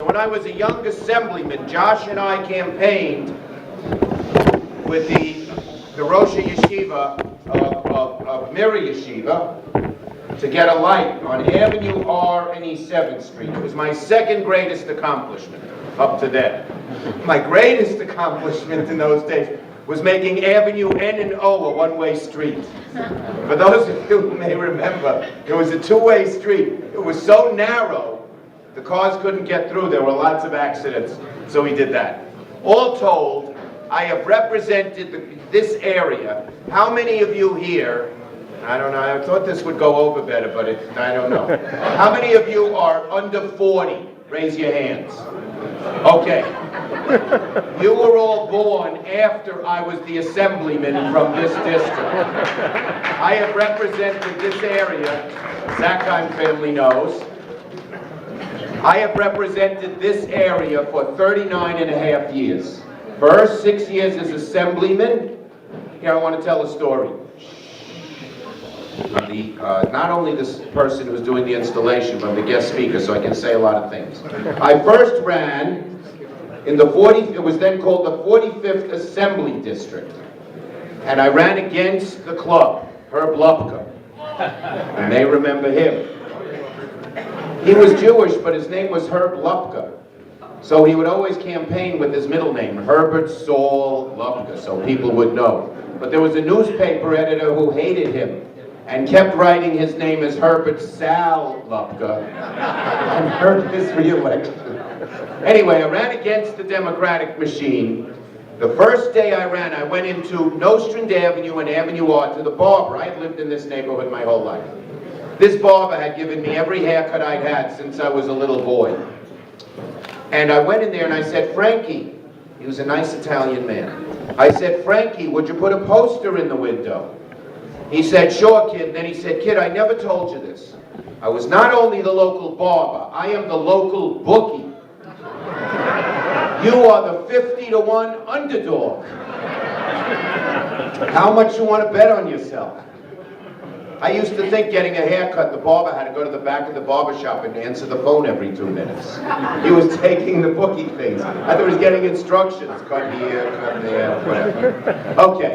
when I was a young assemblyman, Josh and I campaigned with the Rosh Yeshiva of Miri Yeshiva to get a light on Avenue R and East 7th Street. It was my second greatest accomplishment up to then. My greatest accomplishment in those days was making Avenue N and O a one-way street. For those of you who may remember, it was a two-way street. It was so narrow, the cars couldn't get through. There were lots of accidents, so we did that. All told, I have represented this area. How many of you here, I don't know, I thought this would go over better, but I don't know. How many of you are under 40? Raise your hands. Okay. You were all born after I was the assemblyman from this district. I have represented this area, Zackheim family knows. I have represented this area for 39 and a half years. First 6 years as assemblyman. Here, I want to tell a story. Not only this person who's doing the installation, but the guest speaker, so I can say a lot of things. I first ran in the it was then called the 45th Assembly District. And I ran against the club, Herb Lupka. You may remember him. He was Jewish, but his name was Herb Lupka. So he would always campaign with his middle name, Herbert Saul Lupka, so people would know. But there was a newspaper editor who hated him and kept writing his name as Herbert Sal Lupka and hurt his re-election. Anyway, I ran against the Democratic machine. The first day I ran, I went into Nostrand Avenue and Avenue R to the Barber. I had lived in this neighborhood my whole life. This barber had given me every haircut I'd had since I was a little boy. And I went in there and I said, Frankie, he was a nice Italian man. I said, Frankie, would you put a poster in the window? He said, sure, kid. And then he said, kid, I never told you this. I was not only the local barber, I am the local bookie. You are the 50-to-1 underdog. How much you want to bet on yourself? I used to think getting a haircut, the barber had to go to the back of the barber shop and answer the phone every 2 minutes. He was taking the bookie things. I thought he was getting instructions. Cut here, cut there, whatever. Okay.